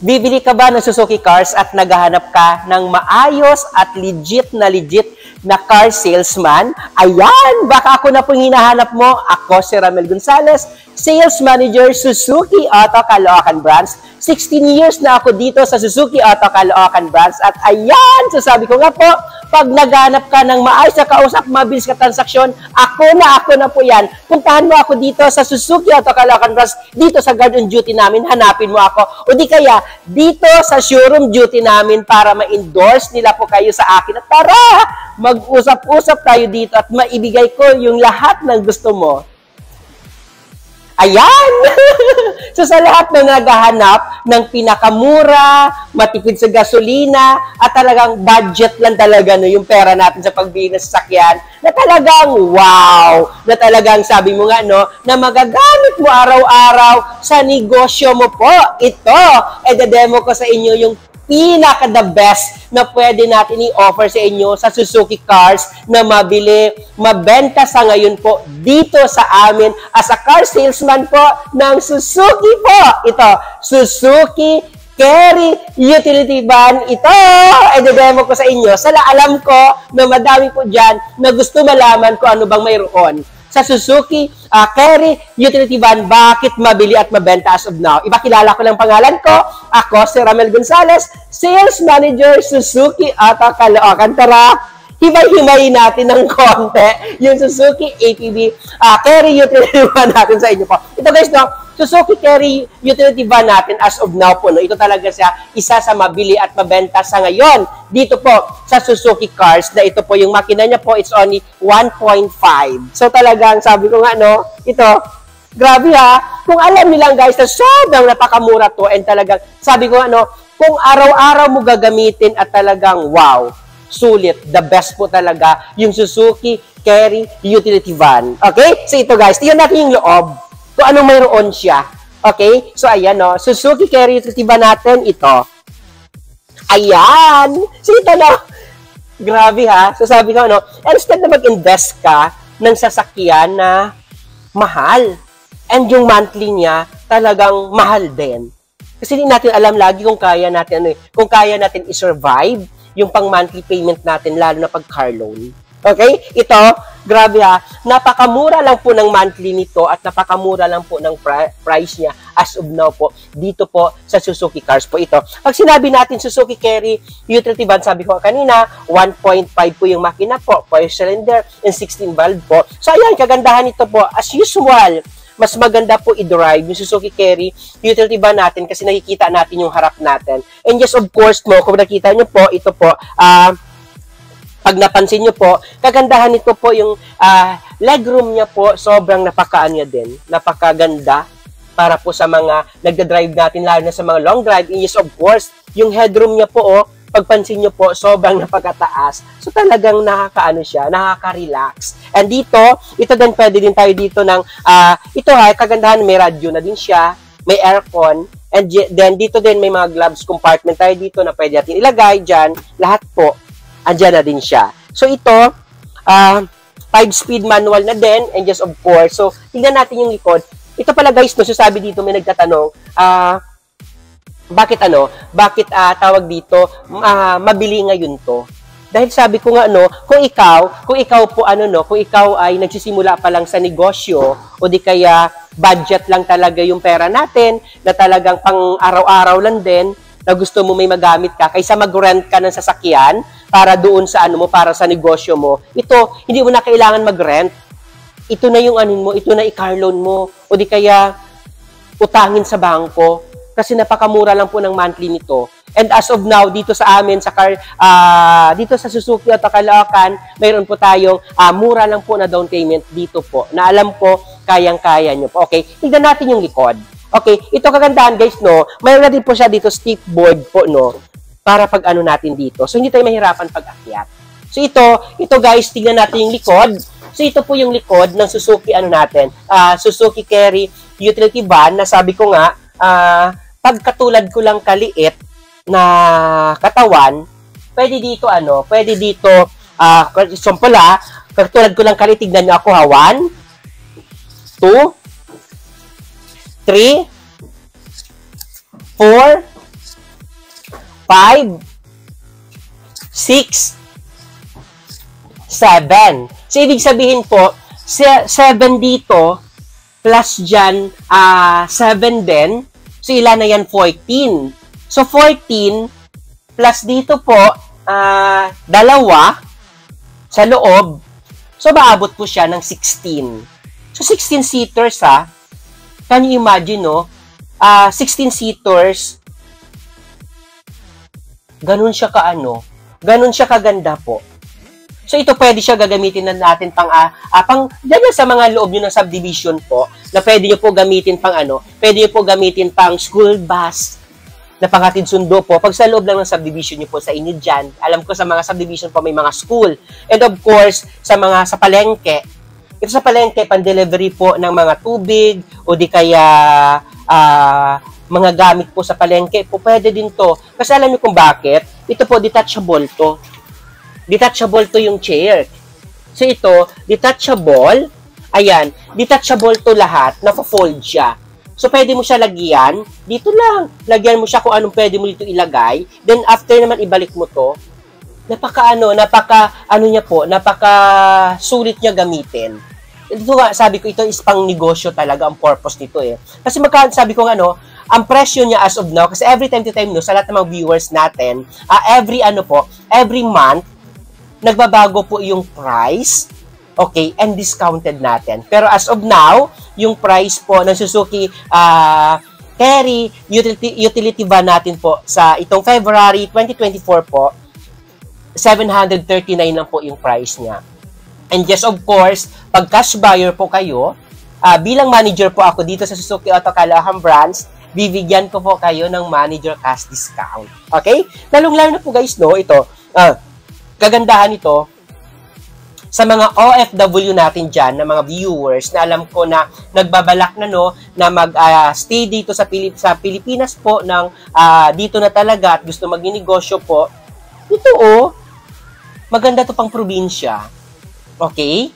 Bibili ka ba ng Suzuki Cars at naghahanap ka ng maayos at legit na car salesman? Ayan! Baka ako na pong hinahanap mo. Ako si Ramel Gonzalez, Sales Manager, Suzuki Auto Caloocan Branch. 16 years na ako dito sa Suzuki Auto Caloocan Branch. At ayan! Sasabi ko nga po, pag naghanap ka ng maayos na kausap, mabilis ka transaksyon, ako na po yan. Puntahan mo ako dito sa Suzuki Auto Caloocan Branch, dito sa guard on duty namin, hanapin mo ako. O di kaya, dito sa showroom duty namin para ma-endorse nila po kayo sa akin. At tara, mag-usap-usap tayo dito at maibigay ko yung lahat ng gusto mo. Ayan! So sa lahat na naghahanap ng pinakamura, matipid sa gasolina, at talagang budget lang talaga no, yung pera natin sa pagbili ng sasakyan, na talagang wow! Na talagang sabi mo nga no, na magagamit mo araw-araw sa negosyo mo po. Ito, demo ko sa inyo yung pinaka-the best na pwede natin i-offer sa inyo sa Suzuki Cars na mabili, mabenta sa ngayon po dito sa amin as a car salesman po ng Suzuki po. Ito, Suzuki Carry Utility Van. Ito, demo ko sa inyo. Alam ko na madami po dyan na gusto malaman kung ano bang mayroon sa Suzuki Carry Utility Van, bakit mabili at mabenta as of now. Ipakilala ko lang pangalan ko. Ako si Ramel Gonzalez, Sales Manager, Suzuki Auto Caloocan. Tara, himay-himayin natin ng konti yung Suzuki ATV Carry Utility Van natin sa inyo po. Ito guys, no, Suzuki Carry Utility Van natin as of now po, no, ito talaga siya isa sa mabili at mabenta sa ngayon. Dito po sa Suzuki Cars na ito po yung makina niya po, it's only 1.5. So talagang sabi ko nga, no, ito, grabe ha, kung alam nilang guys na sobrang napakamura to and talagang, sabi ko nga, no, kung araw-araw mo gagamitin at talagang wow, sulit, the best po talaga yung Suzuki Carry Utility Van. Okay? So ito guys, tingnan natin yung loob. Kung anong mayroon siya. Okay? So, ayan, no. Suzuki Carry Utility Van natin, ito. Ayan! So, ito, no. Grabe, ha? So, sabi ko, no, instead na mag-invest ka ng sasakyan na mahal. And yung monthly niya, talagang mahal din. Kasi hindi natin alam lagi kung kaya natin, kung kaya natin i-survive yung pang-monthly payment natin, lalo na pag car loan. Okay? Ito, grabe ha, napakamura lang po ng monthly nito at napakamura lang po ng price niya as of now po, dito po sa Suzuki Cars po ito. Pag sinabi natin Suzuki Carry Utility Van, sabi ko kanina, 1.5 po yung makina po, 4 cylinder and 16 valve po. So ayan, kagandahan nito po, as usual, mas maganda po i-drive yung Suzuki Carry Utility Van natin kasi nakikita natin yung harap natin. And yes, of course, mo, kung nakita nyo po, ito po, pag napansin nyo po, kagandahan nito po yung legroom niya po, sobrang napakaanya din. Napakaganda para po sa mga nagda-drive natin, lalo na sa mga long drive. And yes, of course, yung headroom niya po, pagpansin nyo po, sobrang napakataas. So talagang nakakaano siya, nakaka-relax. And dito, ito din, pwede din tayo dito ng, ito ha, kagandahan, may radio na din siya, may aircon, and then dito din may mga gloves compartment tayo dito na pwede natin ilagay dyan, lahat po. Andyan na din siya. So, ito, 5-speed manual na din, and just of course, so, tingnan natin yung likod. Ito pala guys, no, so sabi dito, may nagtatanong, bakit tawag dito, mabili ngayon to? Dahil sabi ko nga, no, kung ikaw po, kung ikaw ay nagsisimula pa lang sa negosyo, o di kaya budget lang talaga yung pera natin, na talagang pang araw-araw lang din, na gusto mo may magamit ka, kaysa mag-rent ka ng sasakyan para doon sa para sa negosyo mo. Ito, hindi mo na kailangan mag-rent. Ito na yung mo, ito na i-car loan mo, o di kaya utangin sa bangko. Kasi napakamura lang po ng monthly nito. And as of now, dito sa amin, dito sa Suzuki Auto Caloocan, mayroon po tayong mura lang po na down payment dito po, na alam ko, kayang-kaya nyo po. Okay, tignan natin yung likod. Okay, ito kagandahan guys, no, mayroon na din po siya dito stick board po, no, para pag natin dito. So, hindi tayo mahirapan pag-akyat. So, ito guys, tignan natin yung likod. So, ito po yung likod ng Suzuki, Suzuki Carry Utility Van, na sabi ko nga, pagkatulad ko lang kaliit na katawan, pwede dito, example katulad ko lang kaliit, tignan nyo ako ha, 1, 2, 3, 4, 5, 6, 7. So, ibig sabihin po, 7 dito, plus dyan, 7 din. So, ilan na yan? 14. So, 14, plus dito po, 2 sa loob. So, maabot po siya ng 16. So, 16 seaters, ha? Can you imagine, no? 16 seaters, ganun siya ganun siya kaganda po. So, ito pwede siya gagamitin na natin dyan sa mga loob nyo ng subdivision po, na pwede nyo po gamitin pwede nyo po gamitin pang school bus, na panghatid sundo po. Pag sa loob lang ng subdivision nyo po sa inyo dyan, alam ko sa mga subdivision po may mga school. And of course, sa palengke, ito sa palengke, pan-delivery po ng mga tubig, o di kaya mga gamit po sa palengke po, pwede din to. Kasi alam nyo kung bakit? Ito po, detachable to. Detachable to yung chair. So ito, detachable. Ayan, detachable to lahat. Naka-fold siya. So pwede mo siya lagyan. Dito lang. Lagyan mo siya kung anong pwede mo dito ilagay. Then after naman ibalik mo to. Napaka sulit niya gamitin. Ito nga, sabi ko, ito is pang negosyo talaga ang purpose nito eh. Kasi sabi ko ang presyo niya as of now, kasi every time to time sa lahat ng mga viewers natin, every month, nagbabago po yung price, okay, and discounted natin. Pero as of now, yung price po ng Suzuki Carry utility van natin po sa itong February 2024 po, 739 lang po yung price niya. And just of course, pag cash buyer po kayo, bilang manager po ako dito sa Suzuki Auto Caloocan Branch, bibigyan ko po kayo ng manager cash discount. Okay? Lalong-lalo na po guys, ito, kagandahan ito sa mga OFW natin dyan, na mga viewers, na alam ko na nagbabalak na na mag-stay dito sa Pilipinas po, dito na talaga at gusto mag-negosyo po. Ito maganda to pang probinsya. Okay?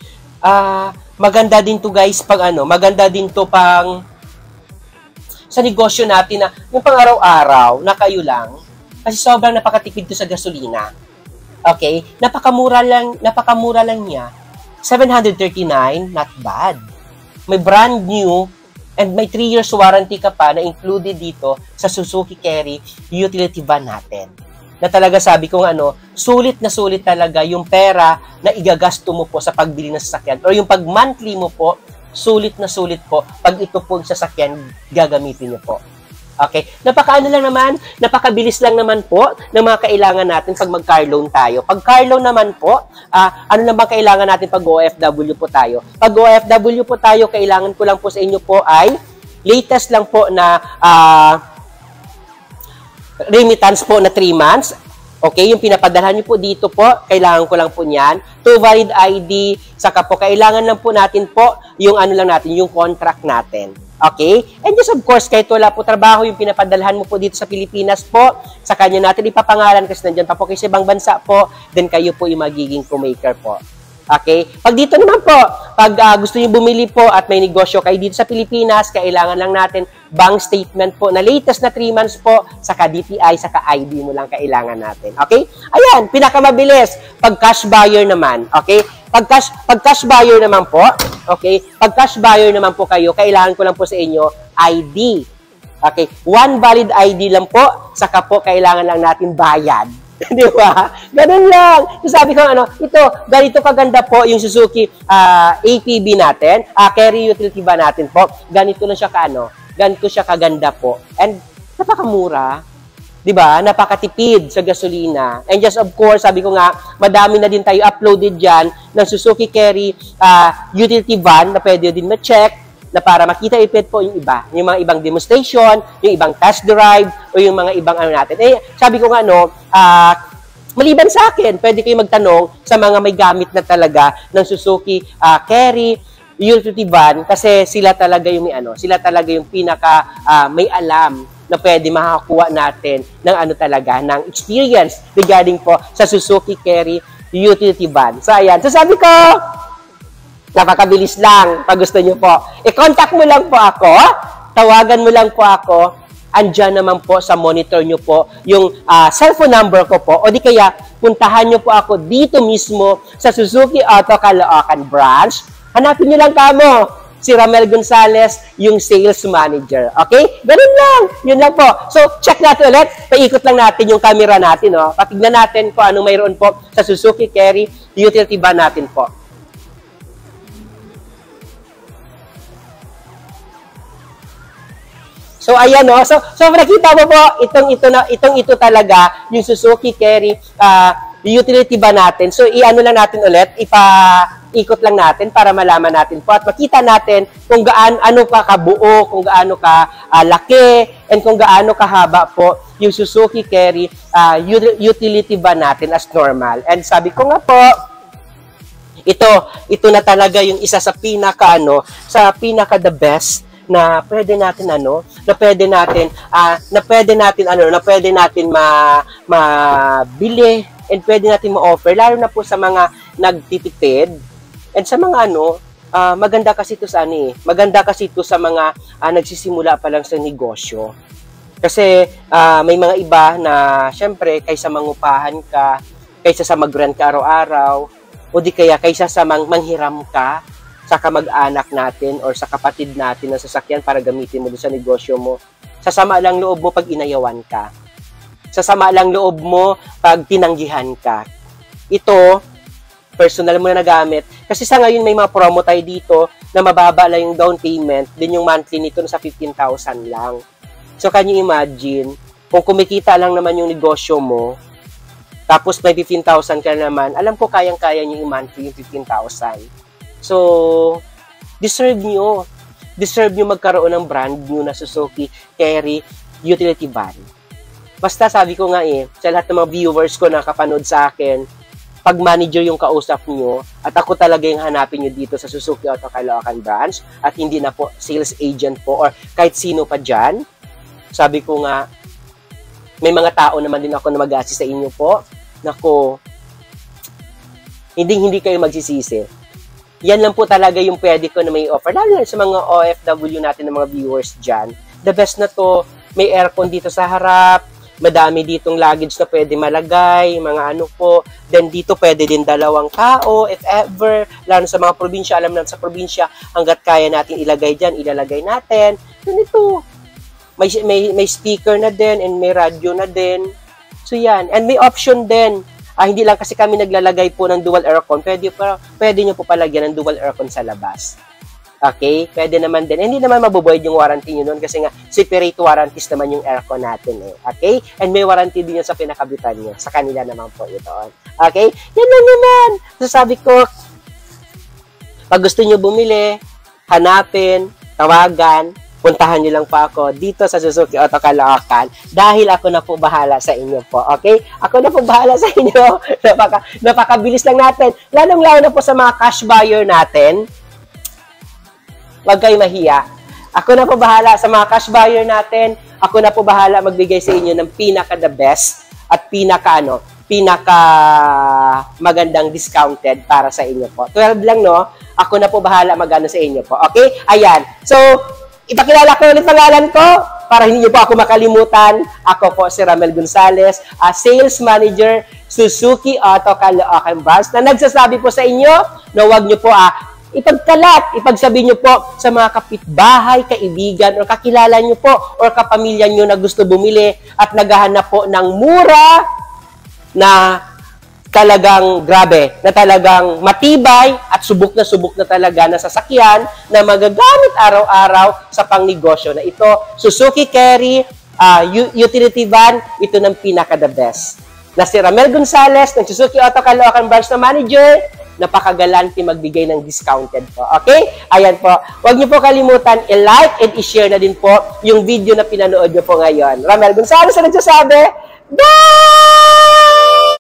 Maganda din to guys maganda din to pang sa negosyo natin na yung pang araw-araw na kayo lang, kasi sobrang napakatipid to sa gasolina. Okay? Napakamura lang niya. 739, not bad. May brand new and may 3 years warranty ka pa na included dito sa Suzuki Carry utility van natin. Na talaga sabi ko sulit na sulit talaga yung pera na igagasto mo po sa pagbili ng sasakyan, or yung pag monthly mo po, sulit na sulit po pag ito po yung sasakyan gagamitin niyo po. Okay? Napakabilis lang naman po ng mga kailangan natin pag mag-car loan tayo. Pag car loan naman po, ano naman kailangan natin pag OFW po tayo? Pag OFW po tayo, kailangan ko lang po sa inyo po ay latest lang po na remittance po na 3 months. Okay, yung pinapadalhan niyo po dito po, kailangan ko lang po niyan. 2 valid ID, saka po kailangan lang po natin po yung yung contract natin. Okay? And just of course, kahit wala po trabaho, yung pinapadalhan mo po dito sa Pilipinas po, sa kanya natin ipapangalan kasi nandyan pa po kayo sa ibang bansa po, then kayo po yung magiging co-maker po. Okay? Pag dito naman po, pag gusto niyo bumili po at may negosyo kayo dito sa Pilipinas, kailangan lang natin bank statement po na latest na 3 months po, saka DTI, saka ID mo lang kailangan natin. Okay? Ayan, pinakamabilis. Pag cash buyer naman, okay? Pag cash buyer naman po, okay? Pag cash buyer naman po kayo, kailangan ko lang po sa inyo ID. Okay? 1 valid ID lang po, saka po kailangan lang natin bayad. Di ba? Ganun lang. So, sabi ko, ganito kaganda po yung Suzuki APB natin, Carry Utility Van natin po. Ganito lang siya ganito siya kaganda po. And napakamura. Di ba? Napakatipid sa gasolina. And just of course, sabi ko nga, madami na din tayo uploaded dyan ng Suzuki Carry Utility Van na pwede din ma-check na para makita ipit po yung iba. Yung mga ibang demonstration, yung ibang test drive, o yung mga ibang natin. Sabi ko nga, maliban sa akin, pwede kayo magtanong sa mga may gamit na talaga ng Suzuki Carry Utility Van, kasi sila talaga yung sila talaga yung pinaka may alam na pwede makakuha natin ng ng experience regarding po sa Suzuki Carry Utility Van. So, ayan. So, sabi ko, napakabilis lang pag gusto nyo po. I-contact mo lang po ako, tawagan mo lang po ako, andyan naman po sa monitor nyo po yung cellphone number ko po, o di kaya puntahan nyo po ako dito mismo sa Suzuki Auto Caloocan branch. Hanapin nyo lang kamo si Ramel Gonzales, yung sales manager. Okay? Ganun lang. Yun lang po. So, check natin ulit. Paikot lang natin yung camera natin. Oh. Patignan natin kung anong mayroon po sa Suzuki Carry utility van natin po. So, ayan, no? So nakita mo po, ito talaga, yung Suzuki Carry utility van natin. So, i-ano lang natin ulit, ikot lang natin para malaman natin po at makita natin kung ano pa kabuo, kung gaano ka laki, and kung gaano kahaba po yung Suzuki Carry utility van natin as normal. And sabi ko nga po, ito na talaga yung isa sa pinaka the best na pwede natin mabili and pwede natin ma-offer, lalo na po sa mga nagtitipid and sa mga maganda kasi ito sa mga nagsisimula pa lang sa negosyo. Kasi may mga iba na syempre kaysa mangupahan ka, kaysa sa mag-rent ka araw-araw, o di kaya kaysa sa manghiram ka sa kamag-anak natin or sa kapatid natin na sasakyan para gamitin mo doon sa negosyo mo, sasama lang loob mo pag inayawan ka. Sasama lang loob mo pag tinanggihan ka. Ito, personal mo na nagamit. Kasi sa ngayon may mga promo tayo dito na mababa lang yung down payment, din yung monthly nito sa 15,000 lang. So, can you imagine, kung kumikita lang naman yung negosyo mo, tapos may 15,000 ka naman, alam ko kayang-kaya nyo yung monthly yung 15,000. So, deserve nyo magkaroon ng brand new na Suzuki Carry utility van. Basta sabi ko nga sa lahat ng mga viewers ko na kapanood sa akin, pag manager yung kausap nyo, at ako talaga yung hanapin nyo dito sa Suzuki Auto Caloocan branch, at hindi na po sales agent po or kahit sino pa dyan, sabi ko nga, may mga tao naman din ako na mag-assist sa inyo po, nako, hindi kayo magsisisi. Yan lang po talaga yung pwede ko na may offer, lalo na sa mga OFW natin ng mga viewers dyan. The best na to, may aircon dito sa harap, madami ditong luggage na pwede malagay, mga po. Then dito pwede din dalawang tao, if ever. Lalo sa mga probinsya, alam naman sa probinsya, hanggat kaya natin ilagay dyan, ilalagay natin. Ganito. May speaker na din, and may radio na din. So yan. And may option din. Hindi lang kasi kami naglalagay po ng dual aircon. Pwede nyo po palagyan ng dual aircon sa labas. Okay? Pwede naman din. Hindi naman mabubuhay yung warranty nyo nun kasi nga separate warranties naman yung aircon natin Okay? And may warranty din yun sa pinakabitan nyo. Sa kanila naman po ito. Okay? Yan lang naman. So sabi ko, pag gusto nyo bumili, hanapin, tawagan, puntahan nyo lang po ako dito sa Suzuki Auto Caloocan dahil ako na po bahala sa inyo po. Okay? Ako na po bahala sa inyo. Napakabilis lang natin. Lalong-lalo na po sa mga cash buyer natin. Huwag kayo mahiya. Ako na po bahala sa mga cash buyer natin. Ako na po bahala magbigay sa inyo ng pinaka-the best at pinaka magandang discounted para sa inyo po. 12 lang, no? Ako na po bahala magano sa inyo po. Okay? Ayan. So, ipakilala ko ulit pangalan ko para hindi niyo po ako makalimutan. Ako po si Ramel Gonzales, Sales Manager, Suzuki Auto Caloocan branch, na nagsasabi po sa inyo na huwag niyo po ipagsabihin niyo po sa mga kapitbahay, kaibigan, o kakilala niyo po, o kapamilya niyo na gusto bumili at naghahanap po ng mura na talagang grabe, na talagang matibay at subok na talaga na sasakyan na magagamit araw-araw sa pangnegosyo na ito. Suzuki Carry utility van, ito ng pinaka-the best. Na si Ramel Gonzales ng Suzuki Auto Caloocan branch na manager, napakagalante magbigay ng discounted po. Okay? Ayan po. Huwag niyo po kalimutan i-like and i-share na din po yung video na pinanood niyo po ngayon. Ramel Gonzales na nagsasabi, bye!